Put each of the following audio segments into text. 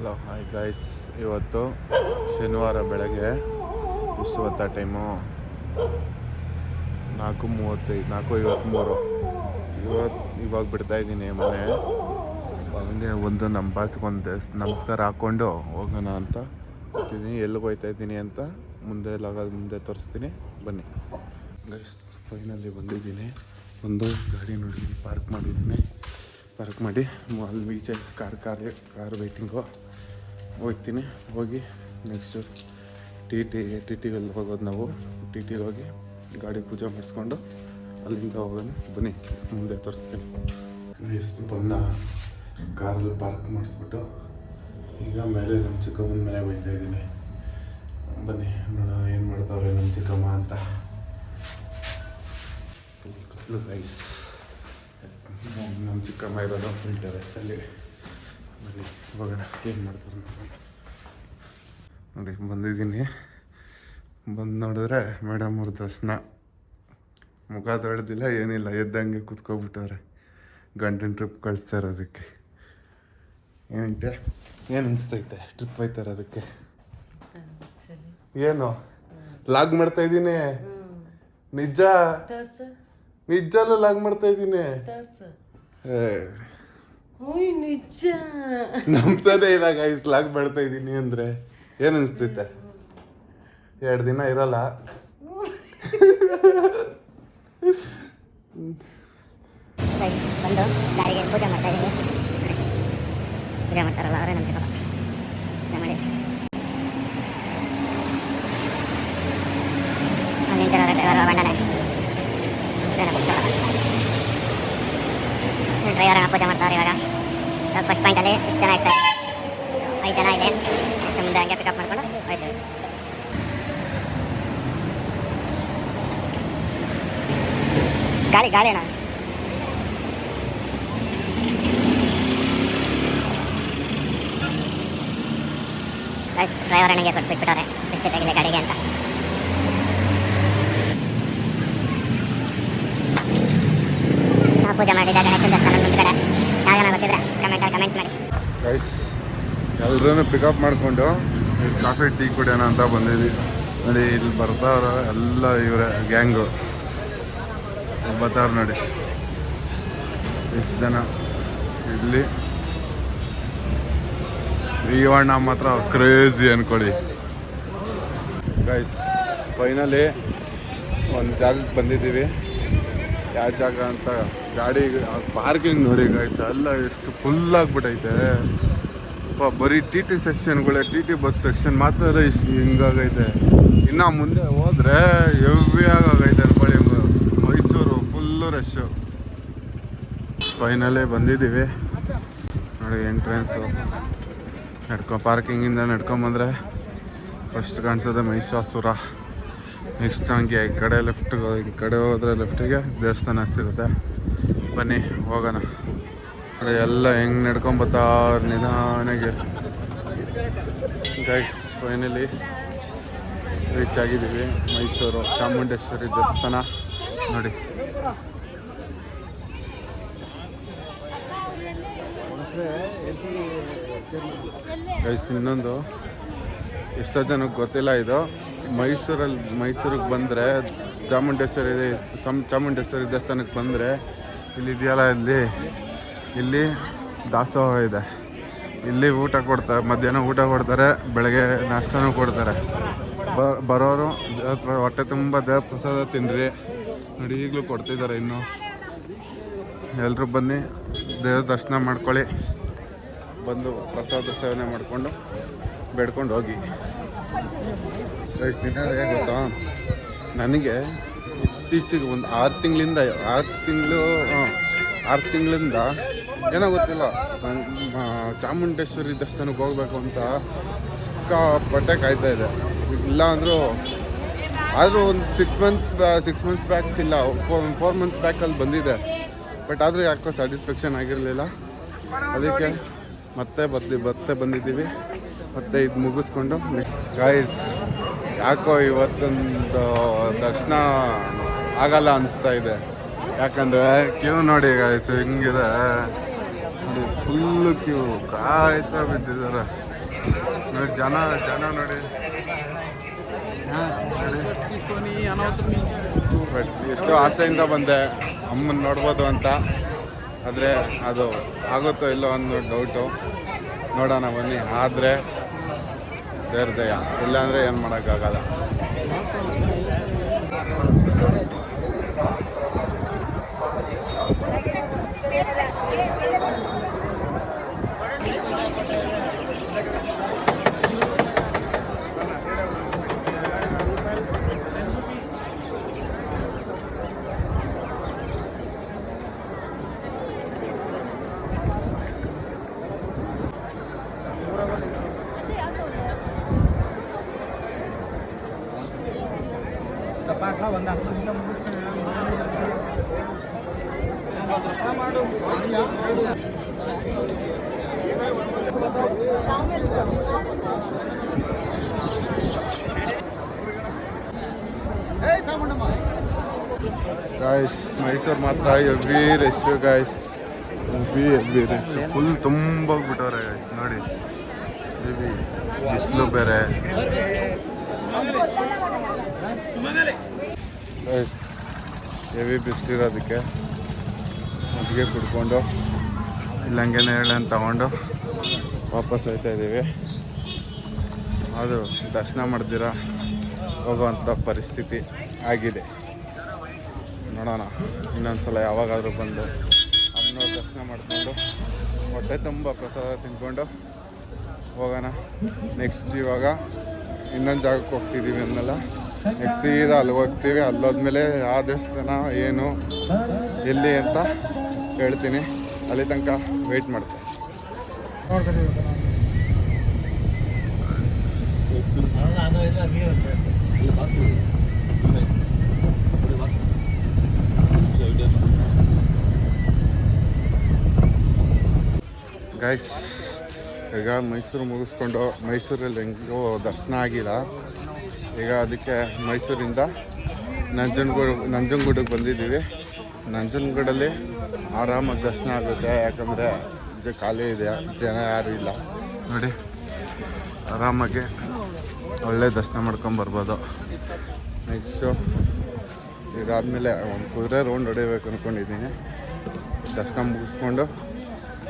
Hello hi guys, ಇವತ್ತು ಶನಿವಾರ ಬೆಳಗ್ಗೆ ಎಷ್ಟು ಹೊತ್ತ ಟೈಮು 4:53 ಇವಾಗ ಬಿಡ್ತಾಯಿದ್ದೀನಿ ಮನೆ. ಹಂಗೆ ಒಂದು ನಮ್ಮ ಬಾಸ್ಗೆ ಒಂದು ನಮಸ್ಕಾರ ಹಾಕ್ಕೊಂಡು ಹೋಗೋಣ ಅಂತ ಹೋಗ್ತಿದ್ದೀನಿ. ಎಲ್ಲಿಗೆ ಹೋಗ್ತಾಯಿದ್ದೀನಿ ಅಂತ ಮುಂದೆ ತೋರಿಸ್ತೀನಿ, ಬನ್ನಿ ಗೈಸ್. ಫೈನಲ್ಲಿ ಬಂದಿದ್ದೀನಿ. ಒಂದು ಗಾಡಿ ನೋಡಿ ಪಾರ್ಕ್ ಮಾಡಿದ್ದೀನಿ. ಪಾರ್ಕ್ ಮಾಡಿ ಅಲ್ಲಿ ಈಚೆ ಕಾರ್ ವೇಟಿಂಗು ಹೋಗ್ತೀನಿ. ಹೋಗಿ ನೆಕ್ಸ್ಟು ಟಿ ಟಿಗೆ ಹೋಗೋದು ನಾವು. ಟಿಗೆ ಹೋಗಿ ಗಾಡಿ ಪೂಜೆ ಮಾಡಿಸ್ಕೊಂಡು ಅಲ್ಲಿಂದ ಹೋಗೋಣ, ಬನ್ನಿ ಮುಂದೆ ತೋರಿಸ್ತೀನಿ. ಬಂದ ಕಾರಲ್ಲಿ ಪಾರ್ಕ್ ಮಾಡಿಸ್ಬಿಟ್ಟು ಈಗ ಮೇಲೆ ನಮ್ಮ ಚಿಕ್ಕಮ್ಮನ ಮನೆಗೆ ಹೋಗ್ತಾಯಿದ್ದೀನಿ. ಬನ್ನಿ ನೋಡೋಣ ಏನು ಮಾಡ್ತಾವ್ರೆ ನಮ್ಮ ಚಿಕ್ಕಮ್ಮ ಅಂತ. ಗೈಸ್, ನಮ್ಮ ಚಿಕ್ಕಮ್ಮ ಇರೋದು ಫುಲ್ ಟೆರೆಸ್ಸಲ್ಲಿ. ಬನ್ನಿ ಹೋಗೋಣ, ಏನು ಮಾಡ್ತಾರೆ ನೋಡಿ. ಬಂದಿದ್ದೀನಿ. ಬಂದು ನೋಡಿದ್ರೆ ಮೇಡಮ್ ಅವ್ರ ದರ್ಶನ. ಮುಖ ತೊಳೆದಿಲ್ಲ, ಏನಿಲ್ಲ, ಎದ್ದಂಗೆ ಕೂತ್ಕೊಬಿಟ್ಟವ್ರೆ. ಗಂಟನ್ ಟ್ರಿಪ್ ಕಳಿಸ್ತಾ ಇರೋದಕ್ಕೆ ಏನಂತೆ, ಏನು ಅನಿಸ್ತೈತೆ ಟ್ರಿಪ್ ಹೋಯ್ತಾ ಇರೋದಕ್ಕೆ? ಏನು ಲಾಗ್ ಮಾಡ್ತಾ ಇದ್ದೀನಿ, ನಿಜಲ್ಲೂ ಲಾಗ್ ಮಾಡ್ತಾ ಇದ್ದೀನಿ. ನಂಬ್ತಾನೆ ಇಲ್ಲ ಗೈಸ್, ಲಾಗ್ ಮಾಡ್ತಾ ಇದ್ದೀನಿ ಅಂದರೆ. ಏನು ಅನಿಸ್ತೈತೆ? 2 ದಿನ ಇರಲ್ಲ. ಬಂದು ಗಾಡಿಗೆ ಪೂಜೆ ಮಾಡ್ತಾ ಇದ್ದೀನಿ. ಪೂಜೆ ಮಾಡ್ತಾರಲ್ಲ ಅವರೇ ನಮ್ಮ ಚಿಕ್ಕಪ್ಪ. ಪೂಜೆ ಮಾಡಿ ಅಲ್ಲಿ ಬಂಡನೆ ಡ್ರೈವರನ್ನ ಪೂಜೆ ಮಾಡ್ತಾರೆ. ಇವಾಗ ಫಸ್ಟ್ ಪಾಯಿಂಟಲ್ಲಿ ಎಷ್ಟು ಜನ ಇರ್ತಾರೆ? 5 ಜನ ಇದೆ. ಮುಂದೆ ಹಂಗೆ ಪಿಕಪ್ ಮಾಡ್ಕೊಂಡು ಹೋಯ್ತೀವಿ. ಗಾಳಿ ಅಣ್ಣ. ಡ್ರೈವರ್ ನನಗೆ ಕೊಟ್ಬಿಟ್ಬಿಟ್ಟವ್ರೆ ಎಷ್ಟು ತೆಗಿದೆ ಗಾಡಿಗೆ ಅಂತ. ನಾವು ಪೂಜೆ ಮಾಡಿದ್ದೆ ಗಣೇಶನ ದೇವಸ್ಥಾನ ಮುಂದ್ಗಡೆ. ಯಾವಾಗ ಗೊತ್ತಿದ್ರೆ ಕಮೆಂಟ್ ಮಾಡಿ ಗೈಸ್. ಎಲ್ಲರೂ ಪಿಕಪ್ ಮಾಡಿಕೊಂಡು ಇಲ್ಲಿ ಕಾಫಿ ಟೀ ಕುಡಿಯೋಣ ಅಂತ ಬಂದಿದ್ವಿ. ನೋಡಿ ಇಲ್ಲಿ ಬರ್ತಾವ್ರ ಎಲ್ಲ ಇವರೇ ಗ್ಯಾಂಗು ಬರ್ತಾವ್ರು ನೋಡಿ. ಎಷ್ಟು ಜನ ಇಲ್ಲಿ. ಈವಣ್ಣ ಮಾತ್ರ ಕ್ರೇಜಿ ಅಂದ್ಕೊಳ್ಳಿ ಗೈಸ್. ಫೈನಲಿ ಒಂದು ಜಾಗಕ್ಕೆ ಬಂದಿದ್ದೀವಿ. ಯಾವ ಜಾಗ ಅಂತ ಗಾಡಿ ಪಾರ್ಕಿಂಗ್ ನೋಡಿ ಗೈಸ್, ಎಲ್ಲ ಎಷ್ಟು ಫುಲ್ ಆಗಿಬಿಟ್ಟೈತೆ. ಬರೀ ಟಿ ಸೆಕ್ಷನ್ಗಳೇ, ಟಿ ಬಸ್ ಸೆಕ್ಷನ್ ಮಾತ್ರ ಇಷ್ಟು ಹಿಂಗಾಗೈತೆ. ಇನ್ನು ಮುಂದೆ ಹೋದರೆ ಹೆವಿ ಆಗೈತೆ ಅನ್ಕೊಳ್ಳಿ. Mysuru full rush. ಫೈನಲ್ಲೇ ಬಂದಿದ್ದೀವಿ ನೋಡಿ. ಎಂಟ್ರೆನ್ಸು ಪಾರ್ಕಿಂಗಿಂದ ನಡ್ಕೊಂಬಂದರೆ ಫಸ್ಟ್ ಕಾಣಿಸೋದು ಮಹಿಷಾಸುರ. ನೆಕ್ಸ್ಟ್ ಹಂಗೆ ಈ ಕಡೆ ಈ ಕಡೆ ಹೋದರೆ ಲೆಫ್ಟಿಗೆ ದೇವಸ್ಥಾನ ಸಿಗುತ್ತೆ. ಬನ್ನಿ ಹೋಗೋಣ. ನೋಡಿ ಎಲ್ಲ ಹೆಂಗೆ ನಡ್ಕೊಂಬತ್ತಾರ ನಿಧಾನಾಗೆ. ಗೈಸ್ ಫೈನಲಿ ರೀಚ್ ಆಗಿದ್ದೀವಿ. ಮೈಸೂರು ಚಾಮುಂಡೇಶ್ವರಿ ದೇವಸ್ಥಾನ ನೋಡಿ. ಗೈಸ್ ಇನ್ನೊಂದು ಎಷ್ಟೋ ಜನಕ್ಕೆ ಗೊತ್ತಿಲ್ಲ, ಇದು ಮೈಸೂರಿಗೆ ಬಂದರೆ ಚಾಮುಂಡೇಶ್ವರಿ ದೇವಸ್ಥಾನಕ್ಕೆ ಬಂದರೆ ಇದೆಯಲ್ಲ, ಇಲ್ಲಿ ದಾಸೋಹ ಇದೆ. ಇಲ್ಲಿ ಊಟ ಕೊಡ್ತಾರೆ, ಮಧ್ಯಾಹ್ನ ಊಟ ಕೊಡ್ತಾರೆ, ಬೆಳಗ್ಗೆ ನಾಷ್ಟನೂ ಕೊಡ್ತಾರೆ. ಬರೋರು ಹೊಟ್ಟೆ ತುಂಬ ದೇವ್ರ ಪ್ರಸಾದ ತಿನ್ನಿರಿ ನೋಡಿ. ಈಗಲೂ ಕೊಡ್ತಿದ್ದಾರೆ ಇನ್ನೂ. ಎಲ್ಲರೂ ಬನ್ನಿ, ದೇವ್ರ ದರ್ಶನ ಮಾಡ್ಕೊಳ್ಳಿ, ಬಂದು ಪ್ರಸಾದ ಸೇವನೆ ಮಾಡಿಕೊಂಡು ಬೇಡ್ಕೊಂಡು ಹೋಗಿ. ಗೊತ್ತಾ, ನನಗೆ ಇತ್ತೀಚೆಗೆ ಒಂದು 6 ತಿಂಗಳಿಂದ ಏನೋ ಗೊತ್ತಿಲ್ಲ, ಚಾಮುಂಡೇಶ್ವರಿ ದೇವಸ್ಥಾನಕ್ಕೆ ಹೋಗ್ಬೇಕು ಅಂತ ಸಿಕ್ಕಾಪಟ್ಟೆ ಕಾಯ್ತಾ ಇದೆ. ಇಲ್ಲ ಅಂದರೂ ಒಂದು 6 ಮಂತ್ಸ್ ಬ್ಯಾಕ್, ಇಲ್ಲ 4 ಮಂತ್ಸ್ ಬ್ಯಾಕಲ್ಲಿ ಬಂದಿದೆ. ಬಟ್ ಆದರೂ ಯಾಕೋ ಸ್ಯಾಟಿಸ್ಫ್ಯಾಕ್ಷನ್ ಆಗಿರಲಿಲ್ಲ. ಅದಕ್ಕೆ ಮತ್ತೆ ಬಂದಿದ್ದೀವಿ. ಮತ್ತು ಇದು ಮುಗಿಸ್ಕೊಂಡು ಗೈಸ್, ಯಾಕೋ ಇವತ್ತೊಂದು ದರ್ಶನ ಆಗಲ್ಲ ಅನಿಸ್ತಾ ಇದೆ. ಯಾಕಂದರೆ ಕ್ಯೂ ನೋಡಿ ಗೈಸ್ ಹೆಂಗಿದೆ, ಫುಲ್ಲು ಕ್ಯೂ ಕಾಯ್ತಾ ಬಿಟ್ಟಿದ್ದಾರೆ. ನೋಡಿ ಜನ ನೋಡಿ ಬಟ್ ಎಷ್ಟೋ ಆಸೆಯಿಂದ ಬಂದೆ ಅಮ್ಮನ ನೋಡ್ಬೋದು ಅಂತ, ಆದರೆ ಅದು ಆಗುತ್ತೋ ಇಲ್ಲೋ ಅನ್ನೋ ಡೌಟು. ನೋಡೋಣ ಬನ್ನಿ, ಆದರೆ ದೇವ್ರದಯ, ಇಲ್ಲಾಂದರೆ ಏನು ಮಾಡೋಕ್ಕಾಗಲ್ಲ. ಗಾಯ್ಸ್, ಮೈಸೂರು ಮಾತ್ರ every rush guys, every rush, full ತುಂಬೋಗ್ಬಿಟ್ಟವ್ರೆ ಗಾಯ್ಸ್. ನೋಡಿ ಬಿಸಿಲು ಬೇರೆ ಗಾಯ್ಸ್, ಹೆವಿ ಬಿಸಿಲಿರೋದಕ್ಕೆ ಮಜ್ಜಿಗೆ ಕುಡ್ಕೊಂಡು ಇಲ್ಲಂಗೇನೆ ಹೇಳಿ ಅಂತ ತಗೊಂಡು ವಾಪಸ್ ಹೋಗ್ತಾ ಇದ್ದೀವಿ. ಆದರೂ ದರ್ಶನ ಮಾಡ್ದಿರ ಹೋಗೋವಂಥ ಪರಿಸ್ಥಿತಿ ಆಗಿದೆ. ನೋಡೋಣ, ಇನ್ನೊಂದ್ಸಲ ಯಾವಾಗಾದರೂ ಬಂದು ಅಮ್ಮನವ್ರ ದರ್ಶನ ಮಾಡಿಕೊಂಡು ಹೊಟ್ಟೆ ತುಂಬ ಪ್ರಸಾದ ತಿಂದ್ಕೊಂಡು ಹೋಗೋಣ. ನೆಕ್ಸ್ಟ್ ಇವಾಗ ಇನ್ನೊಂದು ಜಾಗಕ್ಕೆ ಹೋಗ್ತಿದ್ದೀವಿ ಅಂದಲ್ಲ, ನೆಕ್ಸ್ಟ್ ಸೀದಾ ಅಲ್ಲಿಗೆ ಹೋಗ್ತೀವಿ. ಅಲ್ಲೋದ್ಮೇಲೆ ಆ ದೇವಸ್ಥಾನ ಏನು ಎಲ್ಲಿ ಅಂತ ಹೇಳ್ತೀನಿ. ಅಲ್ಲಿ ತನಕ ವೆಯ್ಟ್ ಮಾಡ್ತೀನಿ. ಗೈಸ್, ಈಗ ಮೈಸೂರು ಮುಗಿಸ್ಕೊಂಡು, ಮೈಸೂರಲ್ಲಿ ಹೆಂಗೋ ದರ್ಶನ ಆಗಿಲ್ಲ. ಈಗ ಅದಕ್ಕೆ ಮೈಸೂರಿಂದ ನಂಜನಗೂಡಿಗೆ ಬಂದಿದ್ದೀವಿ. ನಂಜನಗೂಡಲ್ಲಿ ಆರಾಮಾಗಿ ದರ್ಶನ ಆಗುತ್ತೆ, ಯಾಕಂದರೆ ಖಾಲಿ ಇದೆ, ಜನ ಯಾರೂ ಇಲ್ಲ. ನೋಡಿ, ಆರಾಮಾಗಿ ಒಳ್ಳೆ ದರ್ಶನ ಮಾಡ್ಕೊಂಬರ್ಬೋದು. ನೆಕ್ಸ್ಟು ಇದಾದಮೇಲೆ ಒಂದು ಕುದುರೆ ರೌಂಡ್ ಹೊಡಿಬೇಕು ಅಂದ್ಕೊಂಡಿದ್ದೀನಿ. ದರ್ಶನ ಮುಗಿಸ್ಕೊಂಡು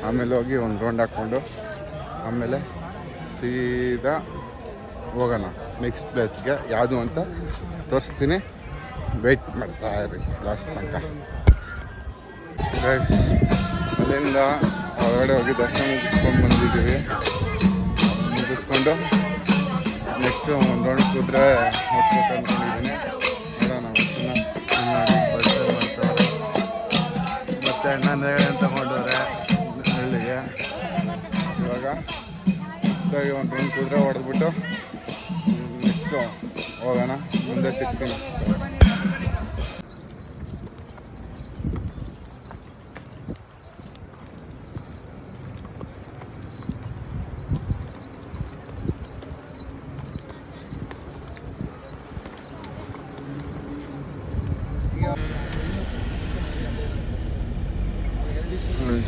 ಆಮೇಲೆ ಹೋಗಿ ಒಂದು ರೌಂಡ್ ಹಾಕ್ಕೊಂಡು ಆಮೇಲೆ ಸೀದಾ ಹೋಗೋಣ ನೆಕ್ಸ್ಟ್ ಪ್ಲೇಸ್ಗೆ. ಯಾವುದು ಅಂತ ತೋರಿಸ್ತೀನಿ, ವೆಯ್ಟ್ ಮಾಡ್ತಾ ಇರಿ ಲಾಸ್ಟ್ ತನಕ. ಗೈಸ್, ಅಲ್ಲಿಂದ ಹೊರಗಡೆ ಹೋಗಿ ದರ್ಶನ ಮುಗಿಸ್ಕೊಂಡು ಮುಗಿಸ್ಕೊಂಡು ನೆಕ್ಸ್ಟು ಒಂದು ರೌಂಡ್ ಕುದುರೆ ಹೋಗ್ಬೇಕು ಅಂದ್ಕೊಂಡಿದ್ದೀನಿ. ನೋಡೋಣ, ಮತ್ತೆ ಅಣ್ಣನೇ ತಗೊಂಡವ್ರೆ ಹಳ್ಳಿಗೆ. ಇವಾಗ ಒಂದು ರೌಂಡ್ ಕುದುರೆ ಹೊಡೆದ್ಬಿಟ್ಟು ನೆಕ್ಸ್ಟು ಹೋಗೋಣ, ಮುಂದೆ ಸಿಗ್ತೀನಿ.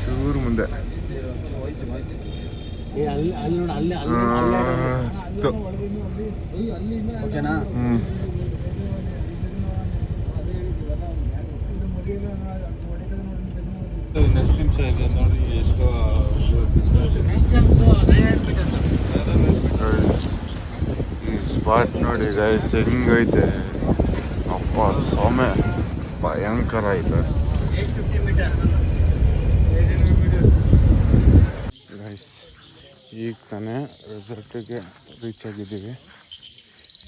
ಚೂರು ಮುಂದೆ ಓಕೆನಾ? ನೆಕ್ಸ್ಟ್ ನಿಮಿಷ ಇದೆ ನೋಡಿ ಎಷ್ಟು ಈ ಸ್ಪಾಟ್ ನೋಡಿ ಗೈಸ್ ಹೆಂಗೈತೆ. ಅಪ್ಪ ಸೊಮೆ ಭಯಂಕರ ಐತೆ ಗೈಸ್. ಈಗ ತಾನೇ ರೆಸಾರ್ಟಿಗೆ ರೀಚ್ ಆಗಿದ್ದೀವಿ.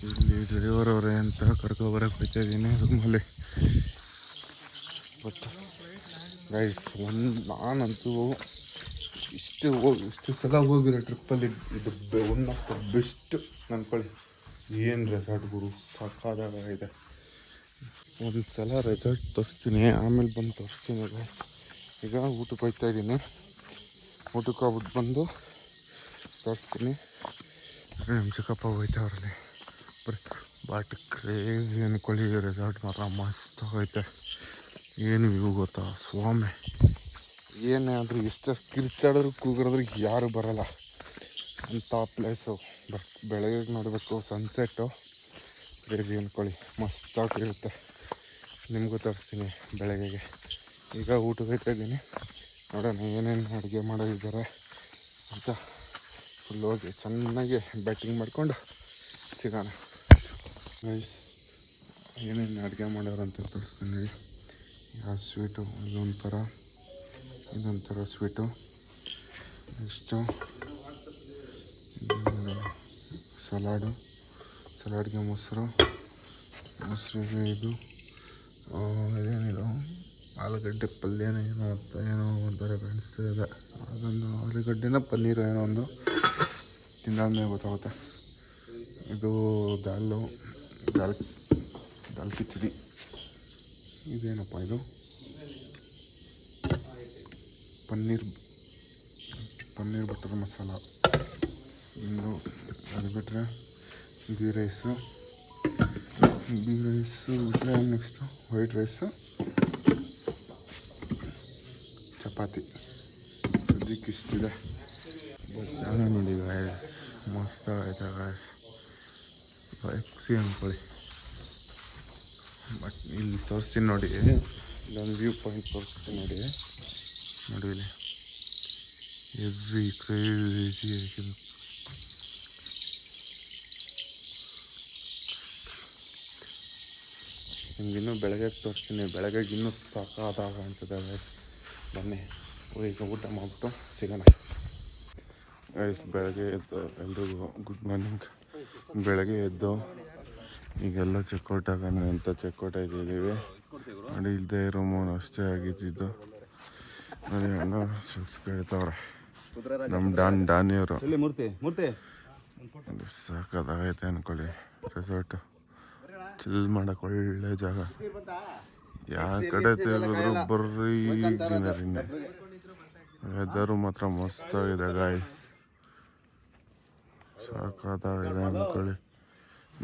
ಇಲ್ಲಿ ಡ್ರೈವರ್ ಅವರೇ ಅಂತ ಕರ್ಕೊಬರಕ್ಕೆ ಹೋಗ್ತಾಯಿದ್ದೀನಿ ರೂಮಲ್ಲಿ. ಬಟ್ ಗೈಸ್, ನಾನಂತೂ ಇಷ್ಟು ಸಲ ಹೋಗಿರೋ ಟ್ರಿಪ್ಪಲ್ಲಿ ಇದು ಒನ್ ಆಫ್ ದ ಬೆಸ್ಟ್ ಅಂದ್ಕೊಳ್ಳಿ. ಏನು ರೆಸಾರ್ಟ್ ಗುರು, ಸಾಕಾಗಿದೆ. ಒಂದು ಸಲ ರೆಸಾರ್ಟ್ ತೋರಿಸ್ತೀನಿ, ಆಮೇಲೆ ಬಂದು ತೋರಿಸ್ತೀನಿ ಗೈಸ್. ಈಗ ಊಟಕ್ಕೆ ಹೋಗ್ತಾಯಿದ್ದೀನಿ. ಊಟಕ್ಕೆ ಹೋಗ್ಬಿಟ್ಟು ಬಂದು ತೋರಿಸ್ತೀನಿ. ನಮ್ಮ ಚಿಕ್ಕಪ್ಪ ಹೋಯ್ತಾವ್ರಲ್ಲಿ ಬಟ್ ಕ್ರೇಜಿ ಅಂದ್ಕೊಳ್ಳಿ. ರೆಸಾರ್ಟ್ ಮಾತ್ರ ಮಸ್ತ್ ಹೋಗೈತೆ. ಏನು ವ್ಯೂ ಗೊತ್ತಾ ಸ್ವಾಮಿ, ಏನೇ ಆದರೂ ಎಷ್ಟು ಕಿರ್ಚಾಡಿದ್ರು ಕೂಗಿಡಿದ್ರು ಯಾರು ಬರೋಲ್ಲ. ಅಂಥ ಪ್ಲೇಸು. ಬಟ್ ಬೆಳಗ್ಗೆ ನೋಡಬೇಕು ಸನ್ಸೆಟ್ಟು ಕ್ರೇಜಿ ಅಂದ್ಕೊಳ್ಳಿ, ಮಸ್ತಾಗಿರುತ್ತೆ. ನಿಮಗೂ ತೋರಿಸ್ತೀನಿ ಬೆಳಗ್ಗೆಗೆ. ಈಗ ಊಟಕ್ಕೆ ಹೋಗ್ತಾ ಇದ್ದೀನಿ, ನೋಡೋಣ ಏನೇನು ಅಡುಗೆ ಮಾಡೋದಿದ್ದಾರೆ ಅಂತ. ಫುಲ್ ಹೋಗಿ ಚೆನ್ನಾಗಿ ಬ್ಯಾಟಿಂಗ್ ಮಾಡಿಕೊಂಡು ಸಿಗೋಣ. ಗೈಸ್ ಏನೇನು ಅಡುಗೆ ಮಾಡೋರು ಅಂತ ತೋರಿಸ್ತೀನಿ. ಯಾವ ಸ್ವೀಟು, ಇದೊಂಥರ ಸ್ವೀಟು. ನೆಕ್ಸ್ಟು ಸಲಾಡ್ಗೆ ಮೊಸರಿಗೆ ಇದು ಇದೇನಿದು ಆಲೂಗಡ್ಡೆ ಪಲ್ಯನ ಏನೋ ಒಂಥರ ಕಾಣಿಸ್ತಿದೆ. ಅದೊಂದು ಆಲೂಗಡ್ಡೆನ ಪನ್ನೀರು ಏನೋ ಒಂದು ತಿಂದಾದ್ಮೇಲೆ ಗೊತ್ತಾಗುತ್ತೆ. ಇದು ದಾಲ್ ಕಿಚಡಿ. ಇದೇನಪ್ಪ ಇದು? ಪನ್ನೀರ್ ಬಟರ್ ಮಸಾಲ. ಇನ್ನು ಅದು ಬಿಟ್ಟರೆ ಗೀ ರೈಸು ಬಿಟ್ಟರೆ ನೆಕ್ಸ್ಟು ವೈಟ್ ರೈಸು, ಚಪಾತಿ. ಸದ್ಯಕ್ಕೆ ಇಷ್ಟಿದೆ. ಬಟ್ ಜಾಗ ನೋಡಿ ಗಾಯಸ್, ಮಸ್ತಾಗೈತೆ ಗಾಯಸ್, ಎಕ್ಸಿ ಅಂದ್ಕೊಳ್ಳಿ. ಬಟ್ ಇಲ್ಲಿ ತೋರಿಸ್ತೀನಿ ನೋಡಿ, ಇಲ್ಲೊಂದು ವ್ಯೂ ಪಾಯಿಂಟ್ ತೋರಿಸ್ತೀನಿ ನೋಡಿ ಇಲ್ಲಿ ಎವ್ರಿ ಕ್ರೇಜಿ ಆಗಿದೆ. ನಿಮ್ಗಿನ್ನೂ ಬೆಳಗ್ಗೆ ತೋರಿಸ್ತೀನಿ. ಬೆಳಗ್ಗೆಗೆ ಇನ್ನೂ ಸಾಕಾದಾಗ ಅನಿಸುತ್ತೆ ಗೈಸ್. ಬನ್ನಿ ಈಗ ಊಟ ಮಾಡಿಬಿಟ್ಟು ಸಿಗೋಣ ಗೈಸ್. ಬೆಳಗ್ಗೆ ಎದ್ದು ಎಲ್ರಿಗೂ ಗುಡ್ ಮಾರ್ನಿಂಗ್. ಬೆಳಗ್ಗೆ ಎದ್ದು ಈಗೆಲ್ಲ ಚೆಕ್ಔಟ್ ಆಗೋಣ ಅಂತ ಚೆಕ್ಔಟ್ ಆಗಿದ್ದೀವಿ ನೋಡಿ. ಇಲ್ಲದೆ ರೂಮು ಅಷ್ಟೇ ಆಗಿದ್ದು ನೋಡಿ. ಅಣ್ಣ ಸ್ವಿಟ್ಸ್ ಕೇಳ್ತವ್ರೆ ನಮ್ಮ ಡಾನಿಯವರು. ಸಾಕಾಗೈತೆ ಅಂದ್ಕೊಳ್ಳಿ. ರೆಸಾರ್ಟು ಚಿಲ್ ಮಾಡೋಕೆ ಒಳ್ಳೆ ಜಾಗ. ಯಾವ ಕಡೆ ತಿರುಗಿದ್ರು ಬರ್ರಿ ಗ್ರೀನರಿನೇ. ವೆದರು ಮಾತ್ರ ಮಸ್ತಾಗಿದೆ ಗಾಯ್ಸ್, ಸಾಕಾಗಿದೆ ಅಂದ್ಕೊಳ್ಳಿ.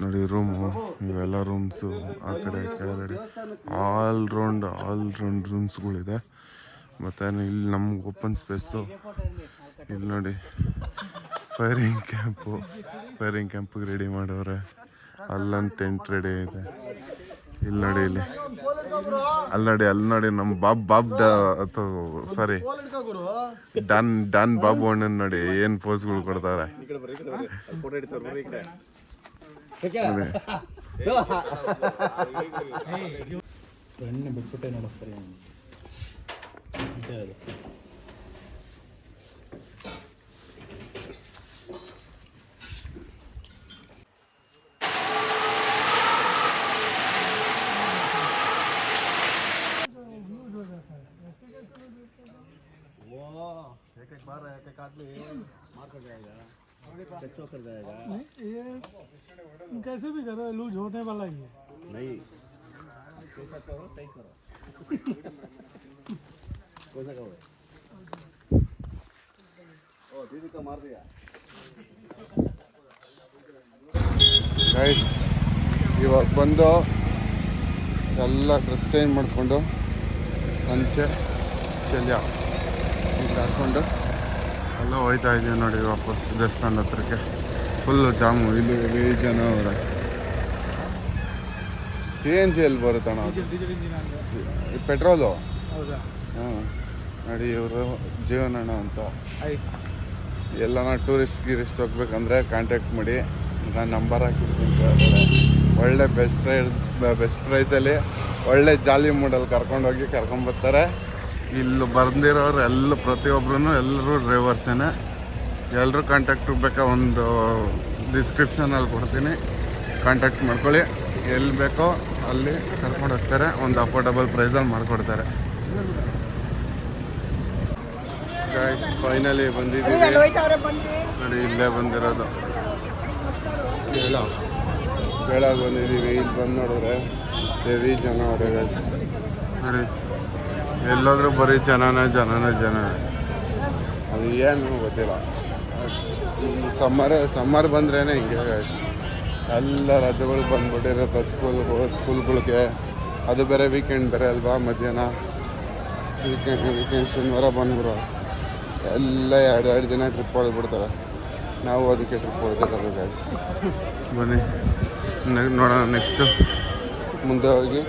ನೋಡಿ ರೂಮು, ಇವೆಲ್ಲ ರೂಮ್ಸು ಆ ಕಡೆ ಕೆಳಗಡೆ ಆಲ್ ರೌಂಡ್ ರೂಮ್ಸ್ಗಳಿದೆ. ಮತ್ತು ಇಲ್ಲಿ ನಮ್ಗೆ ಓಪನ್ ಸ್ಪೇಸು. ಇಲ್ಲಿ ನೋಡಿ ಫೈರಿಂಗ್ ಕ್ಯಾಂಪಿಗೆ ರೆಡಿ ಮಾಡವ್ರೆ. ಅಲ್ಲೊಂದು ಟೆಂಟ್ ರೆಡಿ ಇದೆ. ಇಲ್ಲಿ ನೋಡಿ, ಅಲ್ಲಿ ನೋಡಿ ನಮ್ಮ ಡಾನ್ ಬಾಬು ಅಣ್ಣನ್ ನೋಡಿ ಏನು ಪೋಸ್ಗಳು ಕೊಡ್ತಾರೆ. एक बार एक आदमी मार कर जाएगा, चो कर जाएगा। ये कैसे भी करो, लूज होने वाला ही है। नहीं कैसा करो, सही करो। कैसा करो? ओ दीदी को मार दिया। ಗೈಸ್ ಇವಾಗ ಬಂದು ಎಲ್ಲ ಡ್ರೆಸ್ ಚೇಂಜ್ ಮಾಡಿಕೊಂಡು ಪಂಚೆ ಶಲ್ಯ ಈಗ ಹಾಕ್ಕೊಂಡು ಎಲ್ಲ ಹೋಯ್ತಾ ಇದ್ದೀವಿ ನೋಡಿ ವಾಪಸ್ ದೇವಸ್ಥಾನ ಹತ್ರಕ್ಕೆ. ಫುಲ್ಲು ಜಾಮು, ಇಲ್ಲಿ ವೆರಿ ಜನ ಅವರ. ಸಿ ಎನ್ ಜಿ ಎಲ್ಲಿ ಬರುತ್ತಣ್ಣ? ಪೆಟ್ರೋಲು. ಹಾಂ ನೋಡಿ, ಇವರು ಜೀವನಣ್ಣ ಅಂತ. ಎಲ್ಲನ ಟೂರಿಸ್ಟ್ ಹೋಗ್ಬೇಕಂದ್ರೆ ಕಾಂಟ್ಯಾಕ್ಟ್ ಮಾಡಿ, ನಾನು ನಂಬರ್ ಹಾಕಿರ್ತೀನಿ. ಒಳ್ಳೆ ಬೆಸ್ಟ್ ಪ್ರೈಸಲ್ಲಿ ಒಳ್ಳೆ ಜಾಲಿ ಮೂಡಲ್ಲಿ ಕರ್ಕೊಂಡೋಗಿ ಕರ್ಕೊಂಬರ್ತಾರೆ. ಇಲ್ಲಿ ಬಂದಿರೋರು ಎಲ್ಲ ಪ್ರತಿಯೊಬ್ಬರೂ ಎಲ್ಲರೂ ಡ್ರೈವರ್ಸೇನೆ. ಎಲ್ಲರೂ ಕಾಂಟ್ಯಾಕ್ಟ್ ಬೇಕಾ ಒಂದು ಡಿಸ್ಕ್ರಿಪ್ಷನಲ್ಲಿ ಕೊಡ್ತೀನಿ, ಕಾಂಟ್ಯಾಕ್ಟ್ ಮಾಡ್ಕೊಳ್ಳಿ. ಎಲ್ಲಿ ಬೇಕೋ ಅಲ್ಲಿ ಕರ್ಕೊಂಡು ಹೋಗ್ತಾರೆ, ಒಂದು ಅಫೋರ್ಡಬಲ್ ಪ್ರೈಸಲ್ಲಿ ಮಾಡಿಕೊಡ್ತಾರೆ. ಗೈಸ್ ಫೈನಲಿ ಬಂದಿದ್ದೀವಿ ನೋಡಿ, ಇಲ್ಲೇ ಬಂದಿರೋದು ಕೇಳಾಗ ಬಂದಿದ್ದೀವಿ. ಇಲ್ಲಿ ಬಂದು ನೋಡಿದ್ರೆ ಹೆವಿ ಜನ ಅವರೇ ಗೈಸ್ ನೋಡಿ. ಎಲ್ಲೋದ್ರೂ ಬರೀ ಜನನೇ. ಅದು ಏನು ಗೊತ್ತಿಲ್ಲ. ಈ ಸಮ್ಮರ್ ಬಂದ್ರೇ ಹಿಂಗೆ ಗೈಸ್, ಎಲ್ಲ ರಜೆಗಳು ಬಂದ್ಬಿಟ್ಟಿರುತ್ತೆ ಸ್ಕೂಲ್ಗಳಿಗೆ. ಅದು ಬೇರೆ ವೀಕೆಂಡ್ ಬೇರೆ ಅಲ್ವಾ, ಮಧ್ಯಾಹ್ನ ವೀಕೆಂಡ್ ಶನಿವಾರ ಬಂದ್ಬಿಡು ಎಲ್ಲ 2 ದಿನ ಟ್ರಿಪ್ ಹೊಡೆದ್ಬಿಡ್ತಾರೆ. ನಾವು ಅದಕ್ಕೆ ಟ್ರಿಪ್ ಹೊಡೆದಿರೋದು ಗಾಯ್ಸ್. ಬನ್ನಿ ನೋಡೋಣ ನೆಕ್ಸ್ಟು ಮುಂದೆ ಹೋಗಿ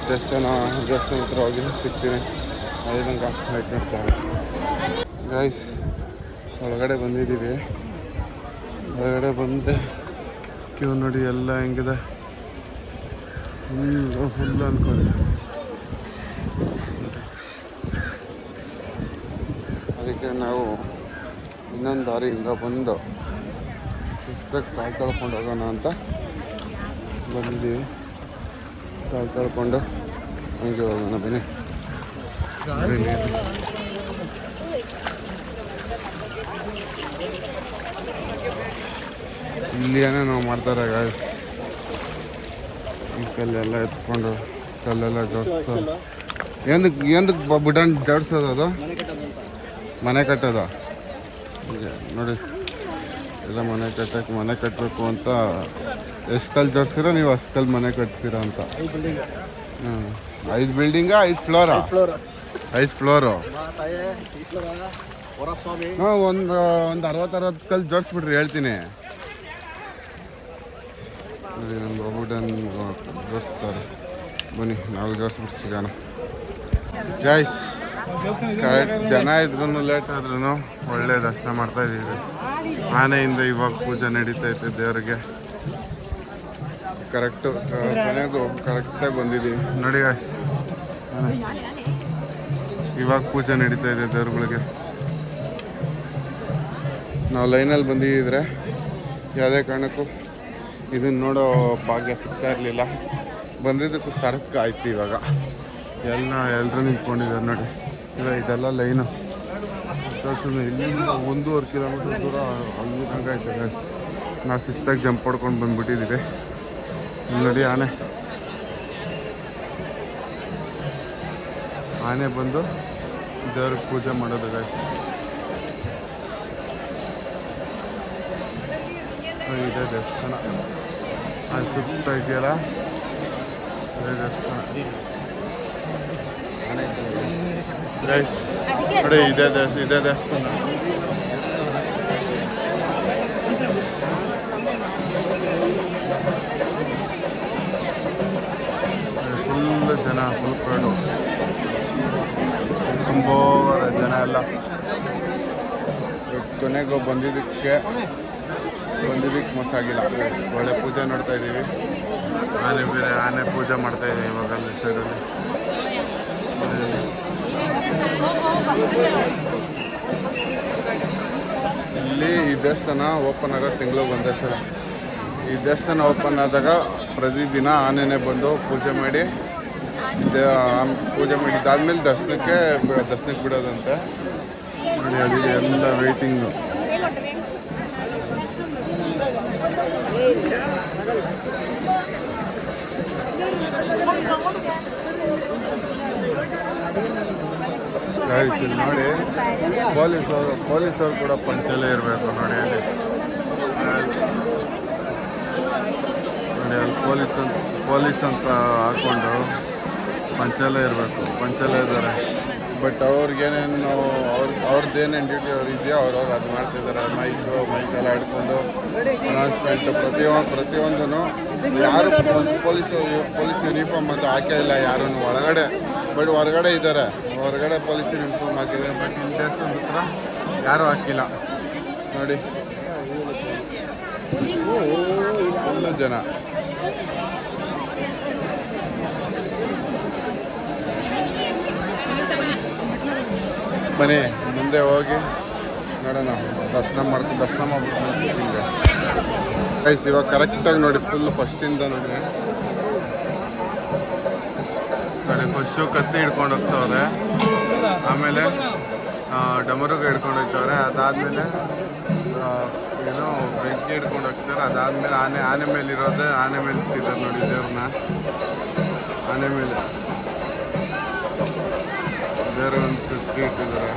ದೇವಸ್ಥಾನ ಹತ್ರ ಹೋಗಿ ಸಿಗ್ತೀನಿ. ಅದೇ ತನಕ ವೇಟ್ ಮಾಡ್ತಾರೆ ಗಾಯ್ಸ್. ಒಳಗಡೆ ಬಂದಿದ್ದೀವಿ. ಒಳಗಡೆ ಬಂದೆ ಕ್ಯೂ ನೋಡಿ ಎಲ್ಲ ಹೆಂಗಿದೆ, ಫುಲ್ ಅಂದ್ಕೊಳ್ಳಿ. ಅದಕ್ಕೆ ನಾವು ಇನ್ನೊಂದು ದಾರಿಯಿಂದ ಬಂದು ಕಾಲು ತೊಳ್ಕೊಂಡು ಹೋಗೋಣ ಅಂತ ಬಂದಿದ್ದೀವಿ. ಕಾಲು ತೊಳ್ಕೊಂಡು ಹಂಗೆ ಹೋಗೋಣ ಬನ್ನಿ. ಇಲ್ಲಿ ಏನೇನೋ ಮಾಡ್ತಾರೆ ಗಾಯ್ಸ್. ಈ ಕಲ್ಲೆಲ್ಲ ಎತ್ಕೊಂಡು ಕಲ್ಲೆಲ್ಲ ಜೋಡಿಸ್ತಾರೆ. ಏನಕ್ಕೆ ಬುಡನ್ ಜೋಡಿಸೋದು? ಅದು ಮನೆ ಕಟ್ಟೋದು. ನೋಡಿ ಎಲ್ಲ ಮನೆ ಕಟ್ಟಬೇಕು ಅಂತ ಎಷ್ಟು ಕಲ್ಲು ಜೋಡಿಸ್ತೀರೋ ನೀವು ಅಷ್ಟು ಕಲ್ಲು ಮನೆ ಕಟ್ತೀರಾ ಅಂತ. 5 ಬಿಲ್ಡಿಂಗಾ 5 ಫ್ಲೋರಾ? 5 ಫ್ಲೋರು. ಹಾಂ, ಒಂದು 60 ಕಲ್ಲು ಜೋಡಿಸ್ಬಿಟ್ರಿ ಹೇಳ್ತೀನಿ. ನೋಡಿ ನಮ್ಮ ಬಾಬುಡನ್ ಜೋಡಿಸ್ತಾರೆ. ಬನ್ನಿ ನಾವು ಜೋಡಿಸ್ಬಿಟ್ಟು ಸಿಗೋಣ ಗೈಸ್. ಕರೆಕ್ಟ್ ಜನ ಇದ್ರೂ ಲೇಟ್ ಆದ್ರೂ ಒಳ್ಳೆ ದರ್ಶನ ಮಾಡ್ತಾ ಇದ್ದೀವಿ. ಆನೆಯಿಂದ ಇವಾಗ ಪೂಜೆ ನಡೀತೈತೆ ದೇವರಿಗೆ. ಕರೆಕ್ಟು ಮನೆಗೂ ಕರೆಕ್ಟಾಗಿ ಬಂದಿದ್ದೀವಿ ನೋಡಿ ಗೈಸ್. ಇವಾಗ ಪೂಜೆ ನಡೀತಾ ಇದೆ ದೇವ್ರುಗಳಿಗೆ. ನಾವು ಲೈನಲ್ಲಿ ಬಂದಿದ್ದರೆ ಯಾವುದೇ ಕಾರಣಕ್ಕೂ ಇದನ್ನು ನೋಡೋ ಭಾಗ್ಯ ಸಿಗ್ತಾ ಇರಲಿಲ್ಲ. ಬಂದಿದ್ದಕ್ಕೂ ಸಾರ್ಥಕ ಆಯ್ತು. ಇವಾಗ ಎಲ್ಲರೂ ನಿಂತ್ಕೊಂಡಿದ್ದಾರೆ ನೋಡಿ. ಇವಾಗ ಇದೆಲ್ಲ ಲೈನು ಇಲ್ಲಿಂದ 1.5 ಕಿಲೋಮೀಟರ್ ದೂರ ಅಲ್ಲಿ ತನಕ ಆಯ್ತದೆ. ನಾವು ಶಿಸ್ತಾಗಿ ಜಂಪ್ ಹೊಡ್ಕೊಂಡು ಬಂದುಬಿಟ್ಟಿದ್ದೀವಿ. ನೋಡಿ ಆನೆ ಬಂದು ದೇವ್ರಿಗೆ ಪೂಜೆ ಮಾಡೋದು ಗಾಯ್ಸ್. ಇದೆ ದೇವಸ್ಥಾನ. ಅಲ್ಲಿ ಸುತ್ತ ಇದೆಯಲ್ಲ ಇದೇ ದೇವಸ್ಥಾನ ಗೈಸ್. ನೋಡಿ ಇದೇ ದೇವಸ್ಥಾನ. ಫುಲ್ ಜನ, ಫುಲ್ ಕ್ರೌಡು, ತುಂಬ ಜನ ಎಲ್ಲ. ಕೊನೆಗೂ ಬಂದಿದ್ದಕ್ಕೆ ಮೋಸ ಆಗಿಲ್ಲ. ಒಳ್ಳೆ ಪೂಜೆ ನೋಡ್ತಾ ಇದ್ದೀವಿ. ಆನೆ ಪೂಜೆ ಮಾಡ್ತಾ ಇದ್ದೀವಿ ಇವಾಗ ಅಲ್ಲಿ ಸೈಡಲ್ಲಿ. ಇಲ್ಲಿ ಈ ದೇವಸ್ಥಾನ ಓಪನ್ ಆಗೋ ತಿಂಗಳಿಗೆ ಒಂದೇ ಸಲ. ಈ ದೇವಸ್ಥಾನ ಓಪನ್ ಆದಾಗ ಪ್ರತಿದಿನ ಆನೆನೇ ಬಂದು ಪೂಜೆ ಮಾಡಿದ್ದಾದ್ಮೇಲೆ ದರ್ಶನಕ್ಕೆ ಬಿಡೋದಂತೆ. ನೋಡಿ ಅಲ್ಲಿ ಎಲ್ಲ ವೆಯ್ಟಿಂಗು. ಇಲ್ಲಿ ನೋಡಿ ಪೊಲೀಸರು ಕೂಡ ಪಂಚಲ್ಲೇ ಇರಬೇಕು ನೋಡಿ. ಅಲ್ಲಿ ಪೊಲೀಸ್ ಅಂತ ಹಾಕ್ಕೊಂಡು ಪಂಚಲ್ಲೇ ಇರಬೇಕು. ಪಂಚಲ್ಲೇ ಇದ್ದಾರೆ. ಬಟ್ ಅವ್ರಿಗೇನೇನು ಅವ್ರದ್ದೇನೇನು ಡ್ಯೂಟಿ ಇದೆಯೋ ಅವ್ರವ್ರು ಅದು ಮಾಡ್ತಿದ್ದಾರೆ. ಮೈಕೆಲ್ಲ ಹಿಡ್ಕೊಂಡು ಅನೌನ್ಸ್ಮೆಂಟ್ ಪ್ರತಿಯೊಂದೂ. ಯಾರು ಪೊಲೀಸ್ ಯೂನಿಫಾರ್ಮ್ ಅಂತ ಹಾಕೇ ಇಲ್ಲ ಯಾರೂ ಒಳಗಡೆ. ಬಟ್ ಹೊರಗಡೆ ಇದ್ದಾರೆ. ಹೊರಗಡೆ ಪೊಲೀಸ್ ಯೂನಿಫಾರ್ಮ್ ಹಾಕಿದ್ದಾರೆ. ಬಟ್ ಇಲ್ಲಿ ದೇವಸ್ಥಾನದ ಹತ್ರ ಯಾರೂ ಹಾಕಿಲ್ಲ ನೋಡಿ. ಫುಲ್ಲು ಜನ. ಬನ್ನಿ ಮುಂದೆ ಹೋಗಿ ನೋಡೋಣ. ದರ್ಶನ ಮಾಡ್ಬಿಟ್ಟು ಸಿಗ್ತೀನಿ ಗೈಸ್. ಇವಾಗ ಕರೆಕ್ಟಾಗಿ ನೋಡಿ ಫುಲ್ ಫಸ್ಟಿಂದ ನೋಡಿ ಫಸ್ಟು ಕತ್ತಿ ಹಿಡ್ಕೊಂಡು ಹೋಗ್ತವ್ರೆ. ಆಮೇಲೆ ಡಮರುಗೆ ಹಿಡ್ಕೊಂಡು ಹೋಗ್ತವ್ರೆ. ಅದಾದಮೇಲೆ ಏನೋ ಬೆಂಕಿ ಹಿಡ್ಕೊಂಡು ಹೋಗ್ತಾರೆ. ಅದಾದಮೇಲೆ ಆನೆ ಮೇಲೆ ಇರೋದೇ ಆನೆ ಮೇಲೆ ಇಟ್ಟಿದ್ದಾರೆ ನೋಡಿ ದೇವ್ರನ್ನ. ಆನೆ ಮೇಲೆ ದೇವ್ರ ಒಂದು ಚುಕ್ಕಿ ಇಟ್ಟಿದ್ದಾರೆ.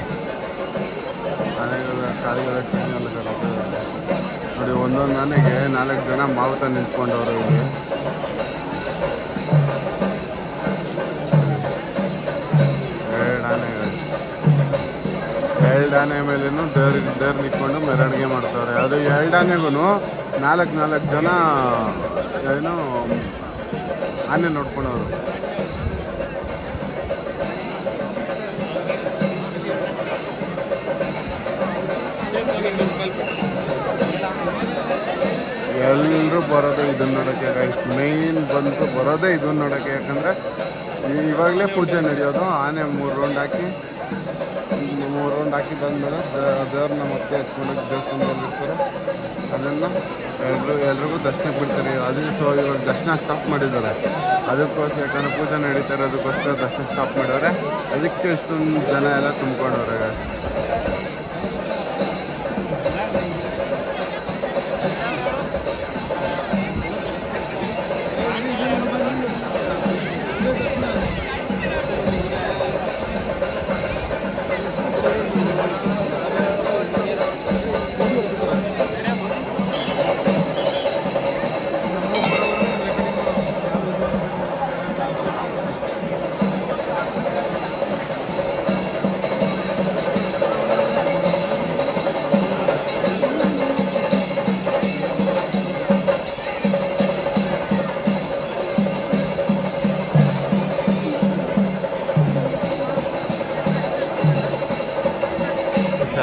ಆನೆಗಳ ಕಾಲಿಗೆಲ್ಲ ಕಣ್ಣೆಲ್ಲ ಕಲಿತಾರೆ ನೋಡಿ. ಒಂದೊಂದು ಆನೆಗೆ 4 ಜನ ಮಾವುತ ನಿಂತ್ಕೊಂಡವ್ರು ಇಲ್ಲಿ. ಎರಡು ಆನೆ ಮೇಲೇನು ದೇವ್ರು ನಿಂತ್ಕೊಂಡು ಮೆರವಣಿಗೆ ಮಾಡ್ತಾರೆ. ಅದು ಎರಡು ಆನೆಗೂ ನಾಲ್ಕು ಜನ ಏನು ಆನೆ ನೋಡ್ಕೊಳೋರು. ಎಲ್ಲರೂ ಬರೋದು ಇದನ್ನ ನೋಡೋಕ್ಕೆ. ಮೇಯ್ನ್ ಬಂದು ಬರೋದೇ ಇದನ್ನ ನೋಡೋಕ್ಕೆ. ಯಾಕಂದರೆ ಇವಾಗಲೇ ಪೂಜೆ ನಡೆಯೋದು. ಆನೆ 3 ರೌಂಡ್ ಹಾಕಿದ್ದಾದ್ಮೇಲೆ ದೇವ್ರನ್ನ ಮತ್ತೆ ಎತ್ಕೊಂಡೋಗಿ ದೇವಸ್ಥಾನದಲ್ಲಿ ಇರ್ತಾರೆ. ಅದನ್ನು ಎಲ್ರಿಗೂ ದರ್ಶನಕ್ಕೆ ಬಿಡ್ತಾರೆ. ಅದು ಸೊ ಇವಾಗ ದರ್ಶನ ಸ್ಟಾಪ್ ಮಾಡಿದ್ದಾರೆ. ಅದಕ್ಕೋಸ್ಕರ ಯಾಕಂದರೆ ಪೂಜೆ ನಡೀತಾರೆ, ಅದಕ್ಕೋಸ್ಕರ ದರ್ಶನ ಸ್ಟಾಪ್ ಮಾಡಿದ್ದಾರೆ. ಅದಕ್ಕೆ ಇಷ್ಟೊಂದು ಜನ ಎಲ್ಲ ತುಂಬ್ಕೊಂಡವ್ರೆ.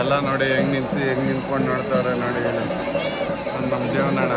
ಎಲ್ಲ ನೋಡಿ ಹೆಂಗೆ ನಿಂತ್ಕೊಂಡು ನೋಡ್ತಾರೆ ನೋಡಿ. ನಮ್ಮ ಜೀವನಣ್ಣ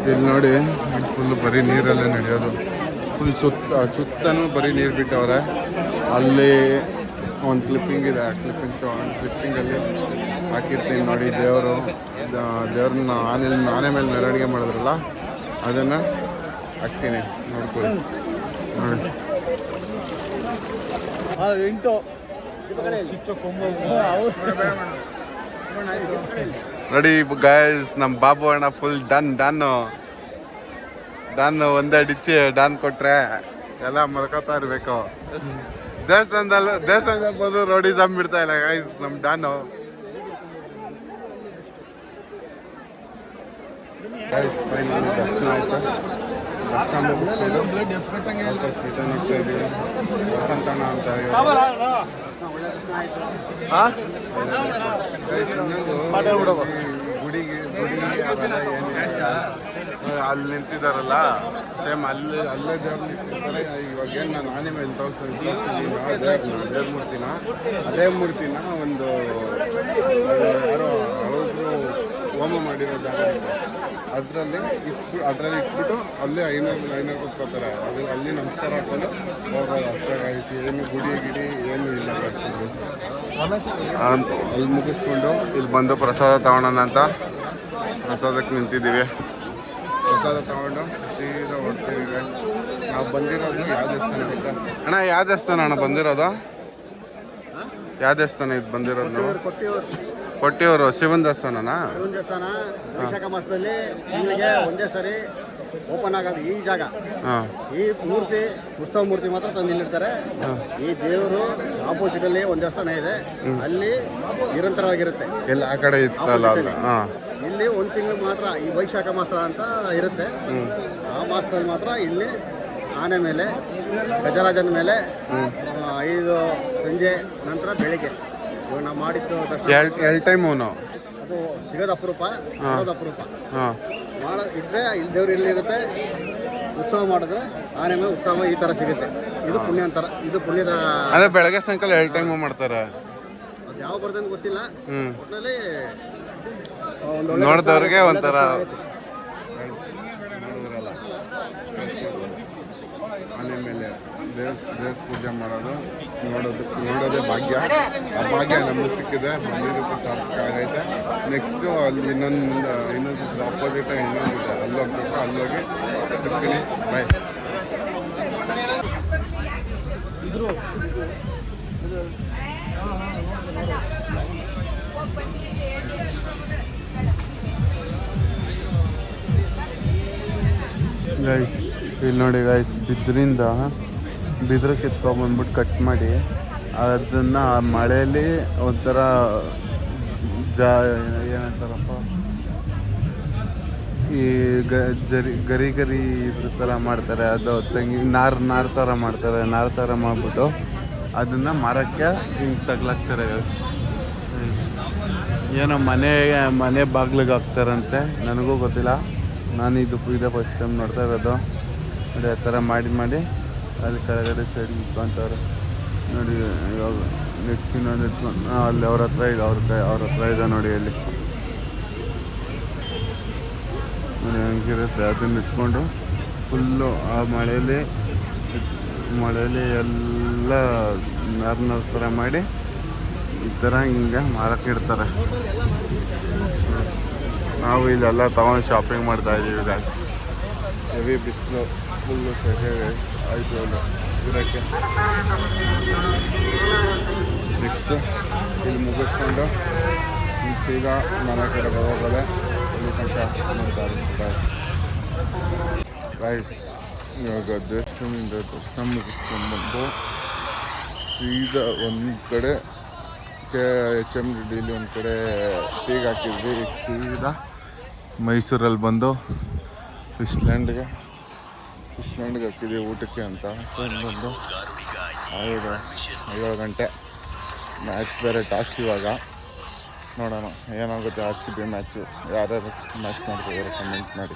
ಇಲ್ಲಿ ನೋಡಿ ಫುಲ್ ಬರೀ ನೀರಲ್ಲೇ ನಡೆಯೋದು. ಫುಲ್ ಸುತ್ತನೂ ಬರೀ ನೀರು ಬಿಟ್ಟವ್ರೆ. ಅಲ್ಲಿ ಒಂದು ಕ್ಲಿಪ್ಪಿಂಗ್ ಇದೆ. ಆ ಕ್ಲಿಪ್ಪಿಂಗಲ್ಲಿ ಹಾಕಿರ್ತೀನಿ ನೋಡಿ. ದೇವ್ರನ್ನ ಆನೆ ಮೇಲೆ ಮೆರವಣಿಗೆ ಮಾಡಿದ್ರಲ್ಲ, ಅದನ್ನು ಹಾಕ್ತೀನಿ ನೋಡ್ಕೊಳ್ಳಿ ನೋಡಿ. ನೋಡಿ ಗೈಸ್, ನಮ್ಮ ಬಾಬು ಅಣ್ಣ ಫುಲ್ ಡನ್ ಒಂದೇ ಡಿಚ್ಚಿ ಡಾನ್ ಕೊಟ್ರೆ ಎಲ್ಲ ಮಲ್ಕೋತಾ ಇರಬೇಕು. ದೇವಸ್ಥಾನದಲ್ಲಿ ಬಂದು ರೋಡಿಸಮ್ ಬಿಡ್ತಾ ಇಲ್ಲ ಗೈಸ್ ನಮ್ಮ ಡಾನು. ಗೈಸ್ ಫೈನಲಿ ದರ್ಶನ ಆಯ್ತು. ದರ್ಶನ ಸೀಟನ್ನು ಹೋಗ್ತಾ ಇದ್ದೀವಿ. ವಸಂತಣ್ಣ ಅಂತ ಗುಡಿ ಅವೆಲ್ಲ ಏನಿಲ್ಲ. ಅಲ್ಲಿ ನಿಂತಿದ್ದಾರಲ್ಲ, ಸೇಮ್ ಅಲ್ಲೇ ದೇವ್ರು ನಿಂತಿರ್ತಾರೆ. ಇವಾಗ ಏನು ನಾನು ಆನೆ ಮೇಲೆ ತೋರಿಸ್ತೀನಿ ದೇವ್ರ ಮೂರ್ತಿನ, ಅದೇ ಮೂರ್ತಿನ ಒಂದು ಯಾರೋ ಹಳಬ್ರು ಹೋಮ ಮಾಡಿರೋ ಜಾಗ ಇದೆ. ಅದರಲ್ಲಿ ಇಟ್ಬಿಟ್ಟು ಅಲ್ಲೇ ಐನೂರು ಕೂತ್ಕೋತಾರೆ. ಅಲ್ಲಿ ನಮಸ್ಕಾರ ಹಾಕೊಂಡು ಹೋಗೋದು ಅಷ್ಟೇ guys. ಏನು ಗುಡಿ ಏನು ಇಲ್ಲ guys. ಅಲ್ಲಿ ಮುಗಿಸ್ಕೊಂಡು ಇಲ್ಲಿ ಬಂದು ಪ್ರಸಾದ ತಗೊಳ್ಳೋಣ ಅಂತ ಪ್ರಸಾದಕ್ಕೆ ನಿಂತಿದ್ದೀವಿ. ಪ್ರಸಾದ ತಗೊಂಡು ಸೀದಾ ಹೊಡ್ತೀವಿ guys. ನಾವು ಬಂದಿರೋದು ಯಾವ ದೇವಸ್ಥಾನ ಗೊತ್ತಾ ಅಣ್ಣ? ಯಾವ ದೇವಸ್ಥಾನ ಅಣ್ಣ ಬಂದಿರೋದು? ಯಾವ ದೇವಸ್ಥಾನ ಇದು ಬಂದಿರೋದು ನಾವು? ಕೊಟ್ಟಿಯೂರು ಶಿವನ ದೇವಸ್ಥಾನನಾ? ಶಿವನ ದೇವಸ್ಥಾನ ವೈಶಾಖ ಮಾಸದಲ್ಲಿ ತಿಂಗಳಿಗೆ ಒಂದೇ ಸರಿ ಓಪನ್ ಆಗೋದು ಈ ಜಾಗ. ಈ ಮೂರ್ತಿ ಉತ್ಸವ ಮೂರ್ತಿ ಮಾತ್ರ ತಂದು ಇಲ್ಲಿರ್ತಾರೆ. ಈ ದೇವರು ಆಪೋಸಿಟ್ ಅಲ್ಲಿ ಒಂದು ದೇವಸ್ಥಾನ ಇದೆ, ಅಲ್ಲಿ ನಿರಂತರವಾಗಿರುತ್ತೆ. ಎಲ್ಲ ಆ ಕಡೆ ಇತ್ತಲ್ಲ ಅಲ್ಲ. ಇಲ್ಲಿ ಒಂದು ತಿಂಗಳು ಮಾತ್ರ ಈ ವೈಶಾಖ ಮಾಸ ಅಂತ ಇರುತ್ತೆ. ಆ ಮಾಸದಲ್ಲಿ ಮಾತ್ರ ಇಲ್ಲಿ ಆನೆ ಮೇಲೆ ಗಜರಾಜನ ಮೇಲೆ 5 ಸಂಜೆ ನಂತರ ಬೆಳಿಗ್ಗೆ ಇವಾಗ ನಾವು ಮಾಡಿದ್ದು ದರ್ಶನ ಎರಡು ಟೈಮು ನಾವು ಅದು ಸಿಗೋದು ಅಪರೂಪ, ಮಾಡೋದು ಅಪರೂಪ. ಇದ್ರೆ ಇಲ್ಲಿ ದೇವ್ರು ಇಲ್ಲಿರುತ್ತೆ. ಉತ್ಸವ ಮಾಡಿದ್ರೆ ಆನೆ ಮೇಲೆ ಉತ್ಸವ ಈ ಥರ ಸಿಗುತ್ತೆ. ಇದು ಪುಣ್ಯ ಅಂತಾರ. ಇದು ಪುಣ್ಯದ ಅಂದ್ರೆ ಬೆಳಗ್ಗೆ ಸಾಯಂಕಾಲ 2 ಟೈಮು ಮಾಡ್ತಾರೆ. ಅದು ಯಾವ ಬರ್ದಂಗೆ ಗೊತ್ತಿಲ್ಲ. ಒಟ್ಟಿನಲ್ಲಿ ನೋಡಿದವ್ರಿಗೆ ಒಂಥರ ಆನೆ ಮೇಲೆ ದೇವ್ರ ಪೂಜೆ ಮಾಡೋದು ನೋಡೋದೇ ಭಾಗ್ಯ. ಆ ಭಾಗ್ಯ ನಮಗೆ ಸಿಕ್ಕಿದೆ. ಬಂದಿದ್ದಕ್ಕೂ ಸಾರ್ಥಕ ಆಗೈತೆ. ನೆಕ್ಸ್ಟು ಅಲ್ಲಿ ಇನ್ನೊಂದು ಆಪೋಸಿಟ್ ಇನ್ನೊಂದಿದೆ, ಅಲ್ಲಿ ಹೋಗ್ಬೇಕು. ಅಲ್ಲೋಗಿ ಸಿಗ್ತೀನಿ. ಬಾಯ್. ಗೈಸ್ ಇಲ್ಲಿ ನೋಡಿ ಗೈಸ್, ಬಿದ್ರು ಕಿತ್ಕೊಂಡ್ಬಂದ್ಬಿಟ್ಟು ಕಟ್ ಮಾಡಿ ಅದನ್ನು ಮಳೆಯಲ್ಲಿ ಒಂಥರ ಏನಂತಾರಪ್ಪ, ಈ ಗರಿ ಇದ್ರ ಥರ ಮಾಡ್ತಾರೆ. ಅದು ತೆಂಗಿ ನಾರು ಥರ ಮಾಡ್ತಾರೆ. ನಾರು ಥರ ಮಾಡಿಬಿಟ್ಟು ಅದನ್ನು ಮರಕ್ಕೆ ಹಿಂಗೆ ತಗ್ಲಾಕ್ತಾರೆ. ಏನೋ ಮನೆ ಬಾಗ್ಲಿಗೆ ಹಾಕ್ತಾರಂತೆ, ನನಗೂ ಗೊತ್ತಿಲ್ಲ. ನಾನು ಇದೇ ಫಸ್ಟ್ ಟೈಮ್ ನೋಡ್ತಾ ಇರೋದು. ನೋಡಿ ಆ ಥರ ಮಾಡಿ ಅಲ್ಲಿ ಕೆಳಗಡೆ ಸೈಡ್ ಇಟ್ಕೊಂತಾರೆ ನೋಡಿ. ಇವಾಗ ನೆಕ್ಸ್ಟ್ ಇನ್ನೊಂದು ಇಟ್ಕೊಂಡು ಅಲ್ಲಿ ಅವ್ರ ಹತ್ರ ಇದೆ ನೋಡಿ. ಅಲ್ಲಿ ನೋಡಿ ಹೆಂಗಿರುತ್ತೆ ಅದನ್ನ ಇಟ್ಕೊಂಡು ಫುಲ್ಲು ಆ ಮಳೆಯಲ್ಲಿ ಎಲ್ಲ ನಾರ್ನರ್ ಥರ ಮಾಡಿ ಈ ಥರ ಹಿಂಗೆ ಮಾರಕ್ಕೆ ಇಡ್ತಾರೆ. ನಾವು ಇಲ್ಲೆಲ್ಲ ತಗೊಂಡು ಶಾಪಿಂಗ್ ಮಾಡ್ತಾ ಇದ್ದೀವಿ. ಹೆವಿ ಬಿಸಿಲು, ಫುಲ್ಲು ಸೆಕೆ ಆಯಿತು ಅಲ್ಲಿ ಇರೋಕ್ಕೆ. ನೆಕ್ಸ್ಟು ಇಲ್ಲಿ ಮುಗಿಸ್ಕೊಂಡು ಇಲ್ಲಿ ಸೀದಾ ಮನೆ ಕಡೆ ಹೋಗೋದೆ. ಇಲ್ಲಿ ತನಕ ಮಾಡ್ತಾರೆ ರೈಸ್. ಇವಾಗ ದೇವಸ್ಥಾನದಿಂದ ದರ್ಶನ ಮುಗಿಸ್ಕೊಂಡ್ಬಂದು ಸೀದಾ ಒಂದು ಕಡೆ HMDಯಲ್ಲಿ ಒಂದು ಕಡೆ ಟೀಗೆ ಹಾಕಿದ್ವಿ. ಈಗ ಸೀದಾ ಮೈಸೂರಲ್ಲಿ ಬಂದು ಫಿಶ್ಲ್ಯಾಂಡ್ಗೆ ಹಾಕಿದ್ವಿ ಊಟಕ್ಕೆ ಅಂತ. ಬಂದು 7 ಗಂಟೆ. ಮ್ಯಾಚ್ ಬೇರೆ ಟಾಸ್ ಇವಾಗ. ನೋಡೋಣ ಏನಾಗುತ್ತೆ. RCB match. ಯಾರ್ಯಾರು ಮ್ಯಾಚ್ ಮಾಡ್ತಿದ್ದಾರೆ ಕಮೆಂಟ್ ಮಾಡಿ.